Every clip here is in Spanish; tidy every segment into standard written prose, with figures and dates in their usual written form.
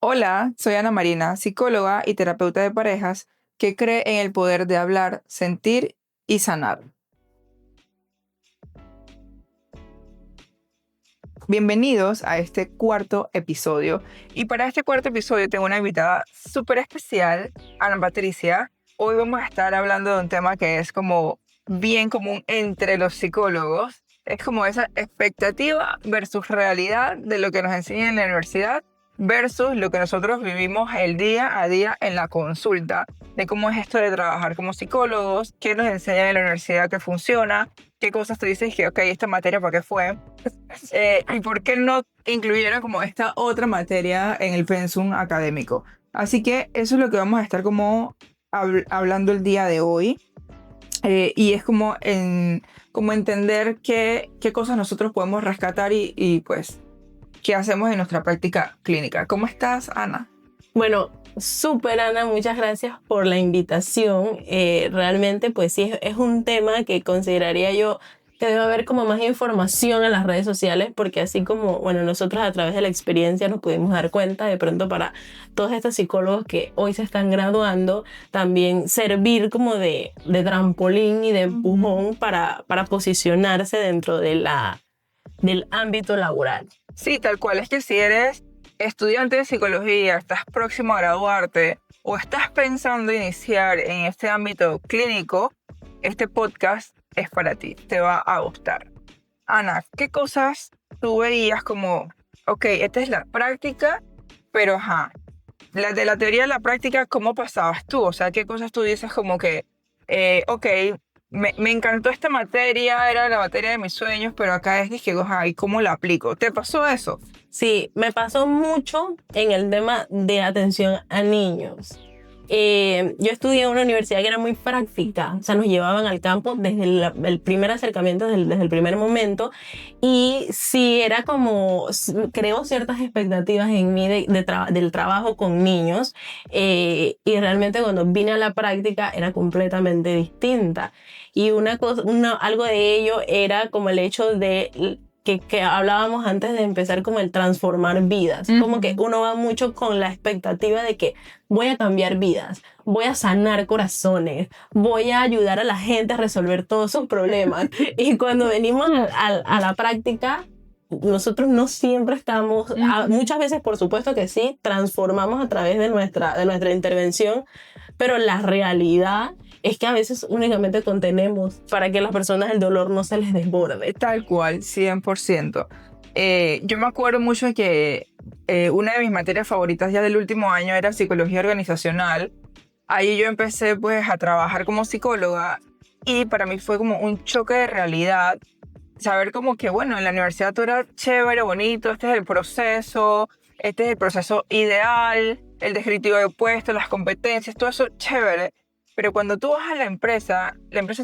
Hola, soy Ana Marina, psicóloga y terapeuta de parejas que cree en el poder de hablar, sentir y sanar. Bienvenidos a este cuarto episodio. Y para este cuarto episodio tengo una invitada súper especial, Ana Patricia. Hoy vamos a estar hablando de un tema que es como bien común entre los psicólogos. Es como esa expectativa versus realidad de lo que nos enseñan en la universidad versus lo que nosotros vivimos el día a día en la consulta, de cómo es esto de trabajar como psicólogos, qué nos enseñan en la universidad que funciona, qué cosas tú dices que, ok, esta materia para qué fue, y por qué no incluyeron como esta otra materia en el pensum académico. Así que eso es lo que vamos a estar como hablando el día de hoy. Y es como entender qué cosas nosotros podemos rescatar y pues qué hacemos en nuestra práctica clínica. ¿Cómo estás, Ana? Bueno, súper Ana, muchas gracias por la invitación. Realmente pues sí, es un tema que consideraría yo que debe haber como más información en las redes sociales, porque así como, bueno, nosotros a través de la experiencia nos pudimos dar cuenta, de pronto para todos estos psicólogos que hoy se están graduando, también servir como de trampolín y de empujón para posicionarse dentro de del ámbito laboral. Sí, tal cual. Es que si eres estudiante de psicología, estás próximo a graduarte o estás pensando iniciar en este ámbito clínico, este podcast es para ti, te va a gustar. Ana, ¿qué cosas tú veías como, ok, esta es la práctica, pero de la teoría a la práctica, ¿cómo pasabas tú? O sea, ¿qué cosas tú dices como que, ok, me encantó esta materia, era la materia de mis sueños, pero acá es que, ¿y cómo la aplico? ¿Te pasó eso? Sí, me pasó mucho en el tema de atención a niños. Yo estudié en una universidad que era muy práctica, o sea, nos llevaban al campo desde el primer acercamiento, desde el primer momento, y sí era como, creo ciertas expectativas en mí del trabajo con niños, y realmente cuando vine a la práctica era completamente distinta. Y algo de ello era como el hecho de que hablábamos antes de empezar, como el transformar vidas. Como que uno va mucho con la expectativa de que voy a cambiar vidas, voy a sanar corazones, voy a ayudar a la gente a resolver todos sus problemas. Y cuando venimos a la práctica, nosotros no siempre estamos, muchas veces por supuesto que sí, transformamos a través de nuestra intervención, pero la realidad es que a veces únicamente contenemos para que las personas el dolor no se les desborde. Tal cual, 100%. Yo me acuerdo mucho de que una de mis materias favoritas ya del último año era psicología organizacional. Ahí yo empecé pues a trabajar como psicóloga y para mí fue como un choque de realidad saber como que, bueno, en la universidad todo era chévere, bonito, este es el proceso ideal, el descriptivo de puestos, las competencias, todo eso chévere. Pero cuando tú vas a la empresa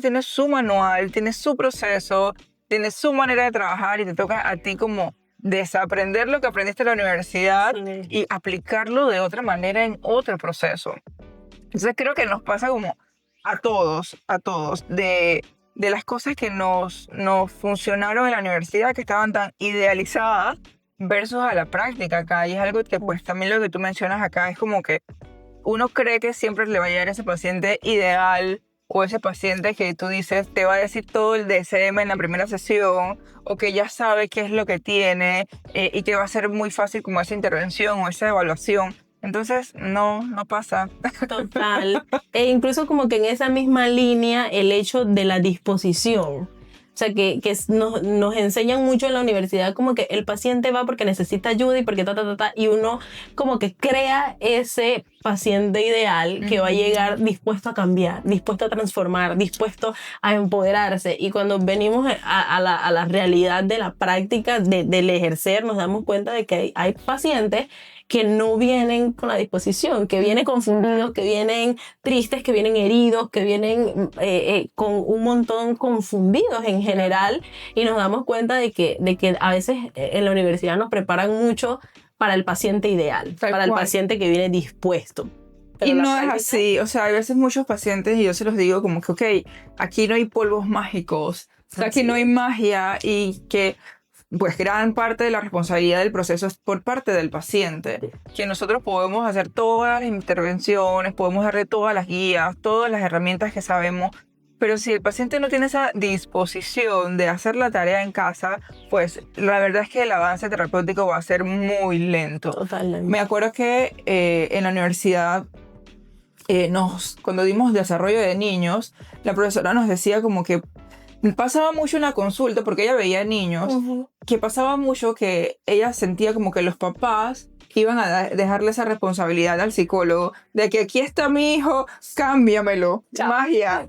tiene su manual, tiene su proceso, tiene su manera de trabajar y te toca a ti como desaprender lo que aprendiste en la universidad y aplicarlo de otra manera en otro proceso. Entonces creo que nos pasa como a todos, de las cosas que nos funcionaron en la universidad, que estaban tan idealizadas, versus a la práctica acá. Y es algo que pues también lo que tú mencionas acá es como que uno cree que siempre le va a llegar ese paciente ideal o ese paciente que tú dices te va a decir todo el DSM en la primera sesión o que ya sabe qué es lo que tiene y que va a ser muy fácil como esa intervención o esa evaluación. Entonces, no pasa. Total. E incluso como que en esa misma línea el hecho de la disposición. O sea, que nos enseñan mucho en la universidad como que el paciente va porque necesita ayuda y porque y uno como que crea ese paciente ideal que va a llegar dispuesto a cambiar, dispuesto a transformar, dispuesto a empoderarse. Y cuando venimos a la realidad de la práctica, del ejercer, nos damos cuenta de que hay pacientes que no vienen con la disposición, que vienen confundidos, que vienen tristes, que vienen heridos, que vienen con un montón confundidos en general, y nos damos cuenta de que a veces en la universidad nos preparan mucho para el paciente ideal, para el paciente que viene dispuesto. Pero y no es así, o sea, hay veces muchos pacientes, y yo se los digo como que, ok, aquí no hay polvos mágicos, o sea, aquí no hay magia, y que pues gran parte de la responsabilidad del proceso es por parte del paciente, que nosotros podemos hacer todas las intervenciones, podemos darle todas las guías, todas las herramientas que sabemos, pero si el paciente no tiene esa disposición de hacer la tarea en casa, pues la verdad es que el avance terapéutico va a ser muy lento. Totalmente. Me acuerdo que en la universidad, cuando dimos desarrollo de niños, la profesora nos decía como que pasaba mucho en la consulta, porque ella veía niños, que pasaba mucho que ella sentía como que los papás iban a dejarle esa responsabilidad al psicólogo, de que aquí está mi hijo, cámbiamelo, magia.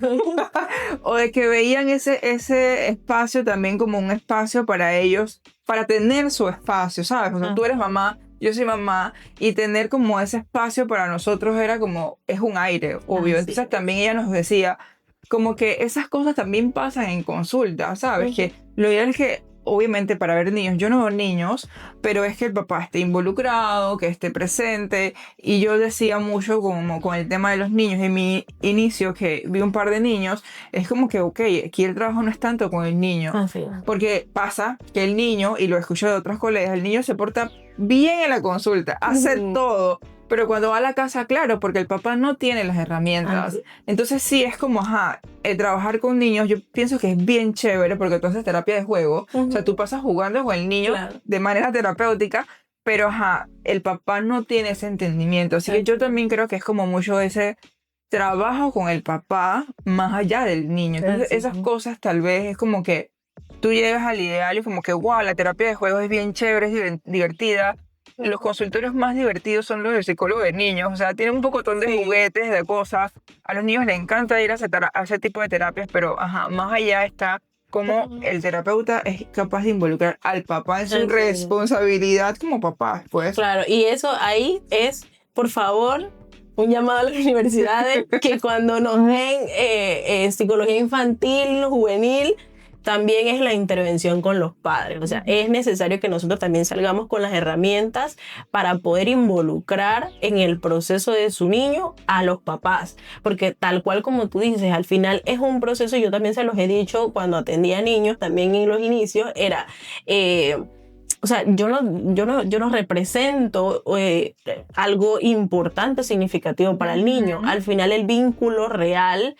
O de que veían ese espacio también como un espacio para ellos, para tener su espacio, ¿sabes? O sea, tú eres mamá, yo soy mamá, y tener como ese espacio para nosotros era como, es un aire, obvio. Entonces también ella nos decía, como que esas cosas también pasan en consulta, ¿sabes? Que lo ideal es que, obviamente, para ver niños, yo no veo niños, pero es que el papá esté involucrado, que esté presente. Y yo decía mucho como con el tema de los niños. En mi inicio, que vi un par de niños, es como que, ok, aquí el trabajo no es tanto con el niño. Porque pasa que el niño, y lo escucho de otros colegas, el niño se porta bien en la consulta, hace todo. Pero cuando va a la casa, claro, porque el papá no tiene las herramientas. Entonces sí, es como, el trabajar con niños, yo pienso que es bien chévere, porque tú haces terapia de juego. O sea, tú pasas jugando con el niño de manera terapéutica, pero el papá no tiene ese entendimiento. Así que yo también creo que es como mucho ese trabajo con el papá, más allá del niño. Entonces esas cosas tal vez es como que tú llegas al ideal y como que, wow, la terapia de juego es bien chévere, es divertida. Los consultorios más divertidos son los del psicólogo de niños, o sea, tienen un pocotón de juguetes, de cosas. A los niños les encanta ir a ese tipo de terapias, pero más allá está cómo el terapeuta es capaz de involucrar al papá en su responsabilidad como papá, pues. Claro, y eso ahí es, por favor, un llamado a las universidades que cuando nos den psicología infantil, juvenil, también es la intervención con los padres. O sea, es necesario que nosotros también salgamos con las herramientas para poder involucrar en el proceso de su niño a los papás. Porque tal cual como tú dices, al final es un proceso, yo también se los he dicho cuando atendía niños, también en los inicios, era... o sea, yo no represento algo importante, significativo para el niño. Al final el vínculo real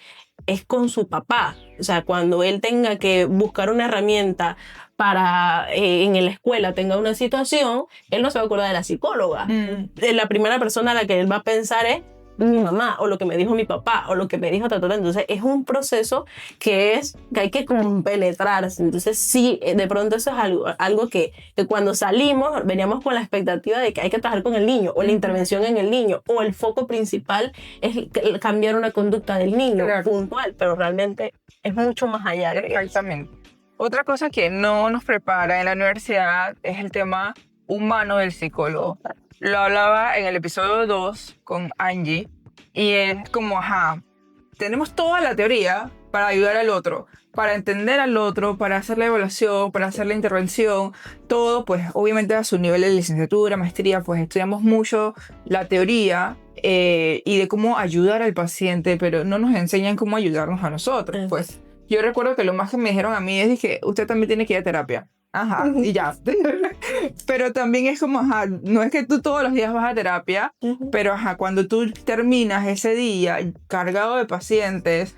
es con su papá. O sea, cuando él tenga que buscar una herramienta para en la escuela tenga una situación, él no se va a acordar de la psicóloga. La primera persona a la que él va a pensar es mi mamá, o lo que me dijo mi papá, o lo que me dijo tata. Entonces es un proceso que hay que compenetrarse. Entonces sí, de pronto eso es algo que cuando salimos veníamos con la expectativa de que hay que trabajar con el niño, o la intervención en el niño, o el foco principal es cambiar una conducta del niño puntual, pero realmente es mucho más allá. Exactamente. Otra cosa que no nos prepara en la universidad es el tema humano del psicólogo. Lo hablaba en el episodio 2 con Angie, y es como, tenemos toda la teoría para ayudar al otro, para entender al otro, para hacer la evaluación, para hacer la intervención, todo, pues obviamente a su nivel de licenciatura, maestría, pues estudiamos mucho la teoría y de cómo ayudar al paciente, pero no nos enseñan cómo ayudarnos a nosotros. Pues yo recuerdo que lo más que me dijeron a mí es que usted también tiene que ir a terapia. Y ya. Pero también es como, no es que tú todos los días vas a terapia, pero cuando tú terminas ese día cargado de pacientes,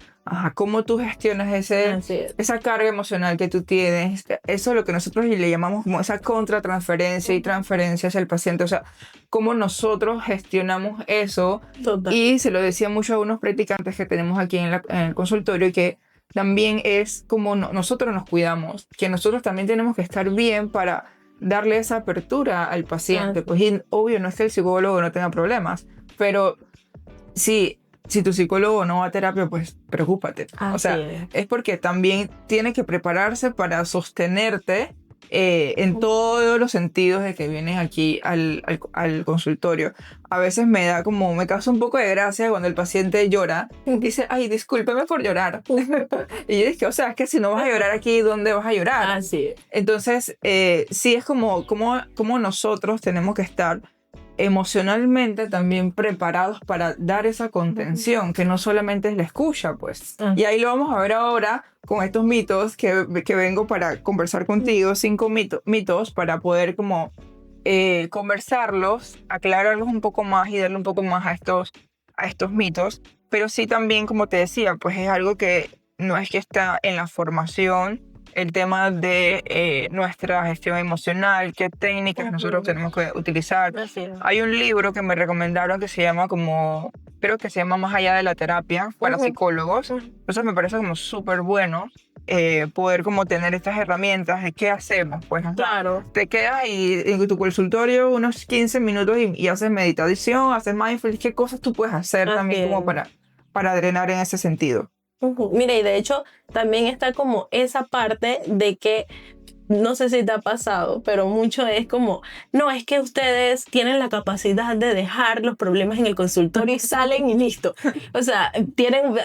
cómo tú gestionas esa carga emocional que tú tienes. Eso es lo que nosotros le llamamos como esa contratransferencia y transferencia hacia el paciente. O sea, cómo nosotros gestionamos eso. Total. Y se lo decía mucho a unos practicantes que tenemos aquí en el consultorio, que también es como nosotros nos cuidamos, que nosotros también tenemos que estar bien para darle esa apertura al paciente. Pues y, obvio, no es que el psicólogo no tenga problemas, pero si tu psicólogo no va a terapia, pues preocúpate. O sea, es porque también tiene que prepararse para sostenerte en todos los sentidos de que vienes aquí al consultorio. A veces me causa un poco de gracia cuando el paciente llora y dice, ay, discúlpeme por llorar. Y yo dije, o sea, es que si no vas a llorar aquí, ¿dónde vas a llorar? Así es. Entonces, sí es como nosotros tenemos que estar emocionalmente también preparados para dar esa contención, que no solamente es la escucha, pues. Y ahí lo vamos a ver ahora con estos mitos que vengo para conversar contigo, 5 mitos para poder como conversarlos, aclararlos un poco más y darle un poco más a estos mitos, pero sí también, como te decía, pues es algo que no es que está en la formación, el tema de nuestra gestión emocional, qué técnicas nosotros tenemos que utilizar. Hay un libro que me recomendaron que se llama creo que se llama Más allá de la terapia, para psicólogos. Entonces me parece como súper bueno poder como tener estas herramientas de qué hacemos. Pues, Claro. te quedas en tu consultorio unos 15 minutos y haces meditación, haces mindfulness, qué cosas tú puedes hacer también como para drenar en ese sentido. Mira, y de hecho también está como esa parte de que, no sé si te ha pasado, pero mucho es como, no, es que ustedes tienen la capacidad de dejar los problemas en el consultorio y salen y listo. O sea,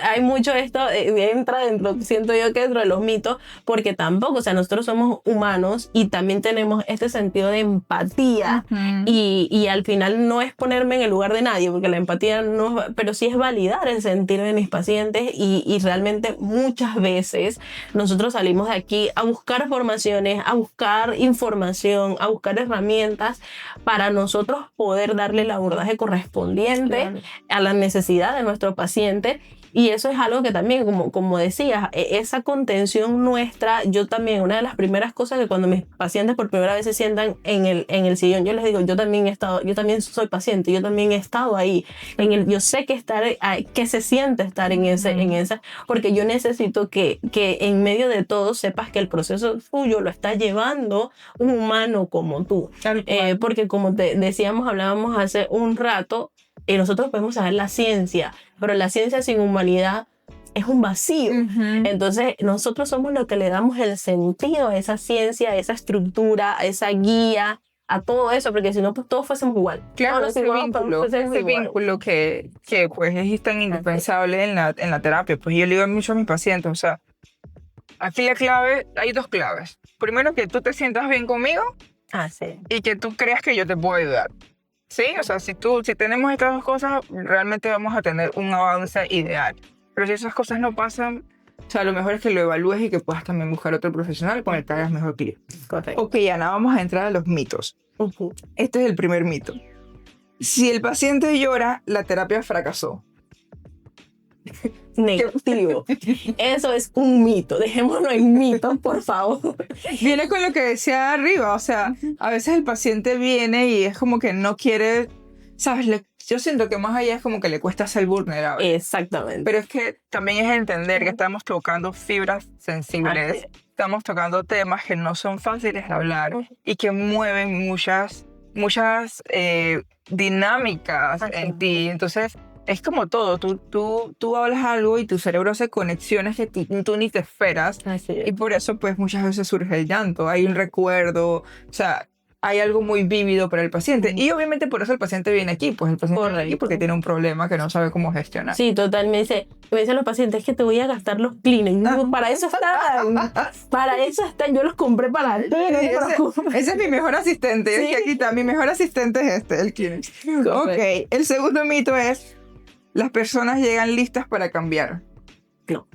hay mucho esto, entra dentro, siento yo que dentro de los mitos, porque tampoco, o sea, nosotros somos humanos y también tenemos este sentido de empatía y al final no es ponerme en el lugar de nadie, porque la empatía no, pero sí es validar el sentir de mis pacientes y realmente muchas veces nosotros salimos de aquí a buscar formaciones, a buscar información, a buscar herramientas para nosotros poder darle el abordaje correspondiente a la necesidad de nuestro paciente. Y eso es algo que también, como decías, esa contención nuestra, yo también, una de las primeras cosas que cuando mis pacientes por primera vez se sientan en el sillón, yo les digo, yo también soy paciente, yo también he estado ahí, yo sé que se siente estar en esa, porque yo necesito que en medio de todo sepas que el proceso tuyo lo está llevando un humano como tú. Porque como te decíamos, hablábamos hace un rato, nosotros podemos saber la ciencia, pero la ciencia sin humanidad es un vacío. Entonces, nosotros somos los que le damos el sentido a esa ciencia, a esa estructura, a esa guía, a todo eso, porque si no, pues todos fuésemos igual. Claro, ese vínculo que pues es tan indispensable en la terapia. Pues yo le digo mucho a mis pacientes, o sea, aquí hay 2 claves. Primero, que tú te sientas bien conmigo y que tú creas que yo te puedo ayudar. Sí, o sea, si tenemos estas 2 cosas, realmente vamos a tener un avance ideal. Pero si esas cosas no pasan, o sea, lo mejor es que lo evalúes y que puedas también buscar otro profesional con el que hagas mejor clic. Correcto. Ok, Ana, vamos a entrar a los mitos. Este es el primer mito. Si el paciente llora, la terapia fracasó. Negativo. Eso es un mito. Dejémoslo en mito, por favor. Viene con lo que decía arriba. O sea, a veces el paciente viene y es como que no quiere, ¿sabes? Yo siento que más allá es como que le cuesta ser vulnerable. Exactamente. Pero es que también es entender que estamos tocando fibras sensibles. Estamos tocando temas que no son fáciles de hablar y que mueven muchas dinámicas en ti. Entonces, es como todo, tú hablas algo y tu cerebro hace conexiones que tú ni te esperas. Y por eso pues muchas veces surge el llanto, hay un recuerdo, o sea, hay algo muy vívido para el paciente. Y obviamente por eso el paciente viene aquí, pues el paciente viene aquí porque tiene un problema que no sabe cómo gestionar. Sí, totalmente. Me dicen los pacientes, es que te voy a gastar los Kleenex. Para eso están, yo los compré para ti. Ese es mi mejor asistente. Sí. Aquí está, mi mejor asistente es el Kleenex. Ok, el segundo mito es: las personas llegan listas para cambiar. No.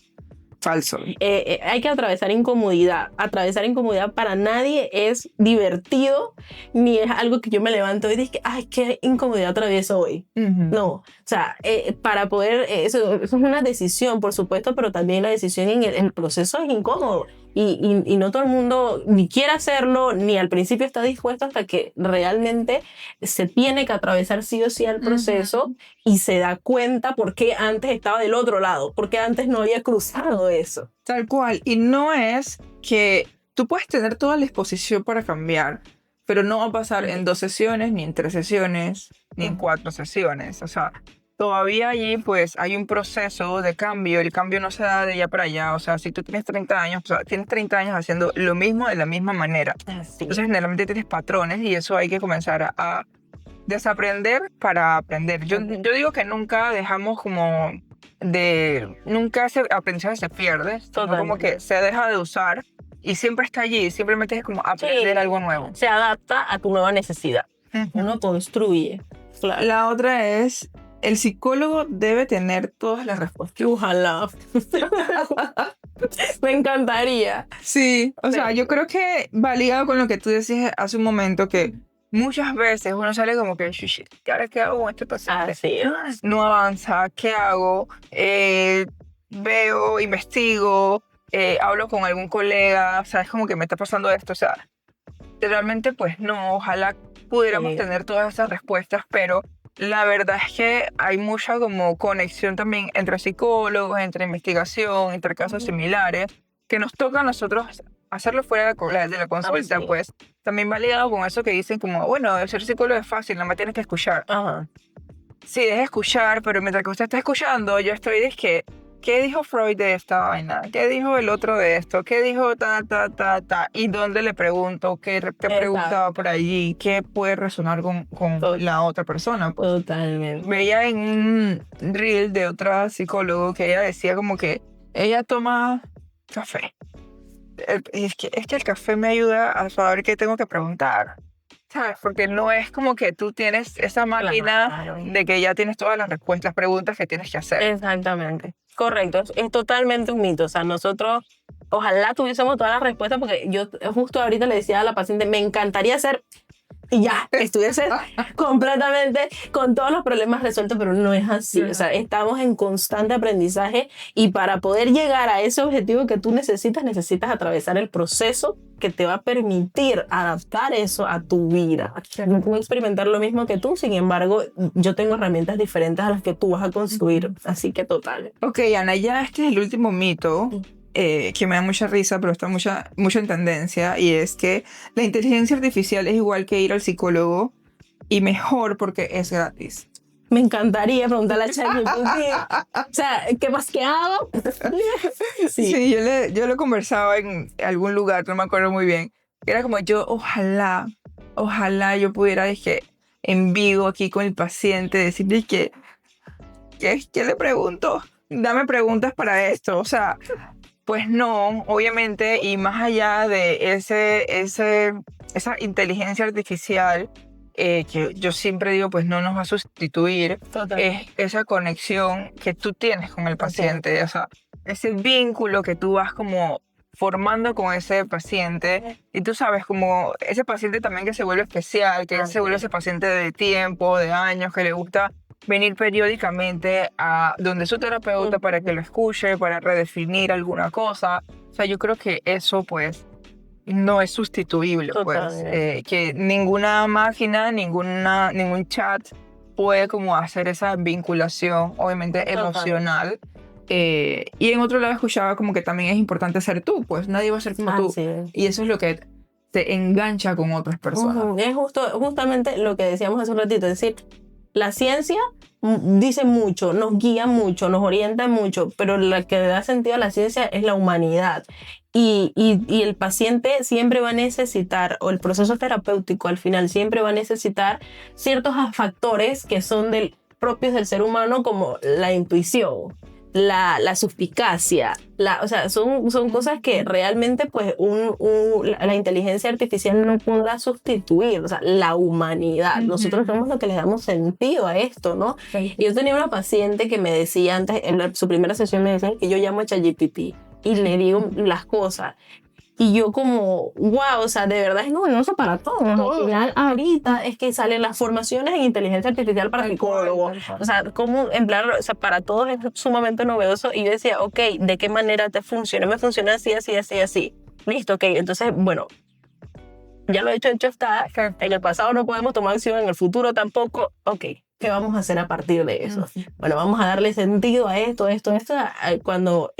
Falso. Hay que atravesar incomodidad. Atravesar incomodidad para nadie es divertido, ni es algo que yo me levanto y digo, ay, qué incomodidad atravieso hoy. No, o sea, para poder, eso es una decisión, por supuesto, pero también la decisión en el proceso es incómodo. Y no todo el mundo ni quiere hacerlo, ni al principio está dispuesto, hasta que realmente se tiene que atravesar sí o sí el proceso y se da cuenta por qué antes estaba del otro lado, por qué antes no había cruzado eso. Tal cual. Y no es que tú puedes tener toda la disposición para cambiar, pero no va a pasar en 2 sesiones, ni en 3 sesiones, ni en 4 sesiones. O sea, todavía allí pues hay un proceso de cambio. El cambio no se da de allá para allá. O sea, si tú tienes 30 años, o sea, tienes 30 años haciendo lo mismo de la misma manera. Entonces generalmente tienes patrones y eso hay que comenzar a desaprender para aprender. Yo digo que nunca dejamos nunca ese aprendizaje se pierde, sino como que se deja de usar y siempre está allí, simplemente es como aprender algo nuevo. Se adapta a tu nueva necesidad. Uno construye. Claro. La otra es, el psicólogo debe tener todas las respuestas. Ojalá. Me encantaría. Sí, o sea, yo creo que va ligado con lo que tú decías hace un momento, que muchas veces uno sale como que, "Shit, ¿y ahora qué hago con este paciente? Así es. No avanza, ¿qué hago? Veo, investigo, hablo con algún colega, o sea, es como que me está pasando esto, o sea, realmente pues no, ojalá pudiéramos Sí. tener todas esas respuestas, pero la verdad es que hay mucha como conexión también entre psicólogos, entre investigación, entre casos similares, que nos toca a nosotros hacerlo fuera de la consulta, sí. pues también va ligado con eso que dicen como, bueno, ser psicólogo es fácil, nada más tienes que escuchar. Ajá. Sí, deja de escuchar, pero mientras que usted está escuchando, yo estoy de que, ¿qué dijo Freud de esta vaina? ¿Qué dijo el otro de esto? ¿Qué dijo ta? ¿Y dónde le pregunto? ¿Qué preguntaba por allí? ¿Qué puede resonar con la otra persona? Pues Totalmente. veía en un reel de otra psicólogo que ella decía como que ella toma café. Es que el café me ayuda a saber qué tengo que preguntar. ¿Sabes? Porque no es como que tú tienes esa máquina Claro. de que ya tienes todas las respuestas, las preguntas que tienes que hacer. Exactamente. Correcto. Es totalmente un mito. O sea, nosotros ojalá tuviésemos todas las respuestas porque yo justo ahorita le decía a la paciente, me encantaría ser y ya, estuviese completamente con todos los problemas resueltos, pero no es así. O sea, estamos en constante aprendizaje y para poder llegar a ese objetivo que tú necesitas atravesar el proceso que te va a permitir adaptar eso a tu vida. No puedo experimentar lo mismo que tú, sin embargo, yo tengo herramientas diferentes a las que tú vas a construir, así que total. Ok, Ana, ya este es el último mito que me da mucha risa, pero está mucho en tendencia, y es que la inteligencia artificial es igual que ir al psicólogo y mejor porque es gratis. Me encantaría preguntarle a ChatGPT, o sea, ¿qué más que hago? Sí, yo lo conversaba en algún lugar, no me acuerdo muy bien. Era como yo, ojalá yo pudiera, dije, en vivo aquí con el paciente, decirle que, ¿qué le pregunto? Dame preguntas para esto, o sea, pues no, obviamente, y más allá de esa inteligencia artificial, que yo siempre digo, pues no nos va a sustituir, Total. es esa conexión que tú tienes con el paciente, o sea, ese vínculo que tú vas como formando con ese paciente, y tú sabes, como ese paciente también que se vuelve especial, que se vuelve ese paciente de tiempo, de años, que le gusta venir periódicamente a donde su terapeuta para que lo escuche, para redefinir alguna cosa. O sea, yo creo que eso pues no es sustituible, pues, que ninguna máquina, ningún chat puede como hacer esa vinculación, obviamente emocional. Y en otro lado escuchaba como que también es importante ser tú, pues nadie va a ser como tú. Así es. Y eso es lo que te engancha con otras personas. Es justamente lo que decíamos hace un ratito, es decir, la ciencia dice mucho, nos guía mucho, nos orienta mucho, pero la que da sentido a la ciencia es la humanidad. Y el paciente siempre va a necesitar, o el proceso terapéutico al final siempre va a necesitar ciertos factores que son propios del ser humano, como la intuición, la suspicacia, o sea, son cosas que realmente pues la inteligencia artificial no podrá sustituir, o sea, la humanidad. Nosotros somos los que le damos sentido a esto, ¿no? Y yo tenía una paciente que me decía antes, en su primera sesión me decían que yo llamo a ChatGPT y le digo las cosas. Y yo como, wow, o sea, de verdad es novedoso para todos. Al final, ahorita es que salen las formaciones en inteligencia artificial para psicólogos. O sea, cómo emplear, o sea, para todos es sumamente novedoso. Y yo decía, ok, ¿de qué manera te funciona? Me funciona así, así, así, así. Listo, ok. Entonces, bueno, ya lo hecho está. En el pasado no podemos tomar acción, en el futuro tampoco. Ok, ¿qué vamos a hacer a partir de eso? Bueno, vamos a darle sentido a esto. Cuando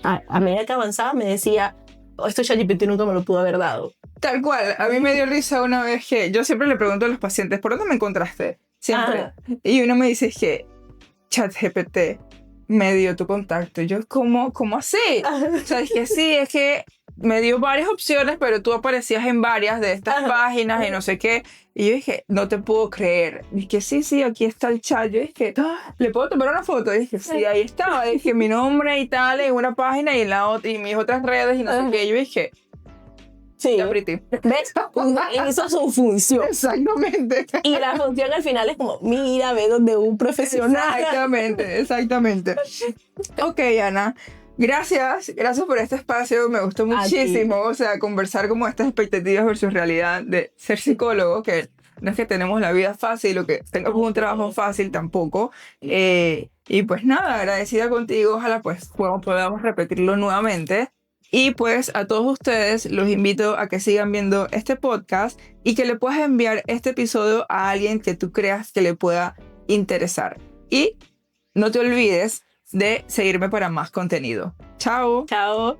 a medida que avanzaba me decía, esto ChatGPT nunca me lo pudo haber dado. Tal cual. A mí me dio risa una vez que yo siempre le pregunto a los pacientes, ¿por dónde me encontraste? Siempre. Y uno me dice que ChatGPT me dio tu contacto. Y yo, ¿cómo así? O sea, es que sí, es que me dio varias opciones, pero tú aparecías en varias de estas páginas y no sé qué. Y yo dije, no te puedo creer. Dije, sí, aquí está el chat. Yo dije, ¿le puedo tomar una foto? Y dije, sí, ahí estaba. Dije, mi nombre y tal en una página y en la otra, y mis otras redes y no sé qué. Yo dije, Sí. Ya, pretty. ¿Ves? Hizo su función. Exactamente. Y la función al final es como, mira, ve donde un profesional. Exactamente. Ok, Ana. Gracias por este espacio. Me gustó A ti. muchísimo, o sea, conversar como estas expectativas versus realidad de ser psicólogo, que no es que tenemos la vida fácil o que tengamos un trabajo fácil tampoco. Y pues nada, agradecida contigo. Ojalá pues podamos repetirlo nuevamente. Y pues a todos ustedes los invito a que sigan viendo este podcast y que le puedas enviar este episodio a alguien que tú creas que le pueda interesar. Y no te olvides de seguirme para más contenido. Chao. Chao.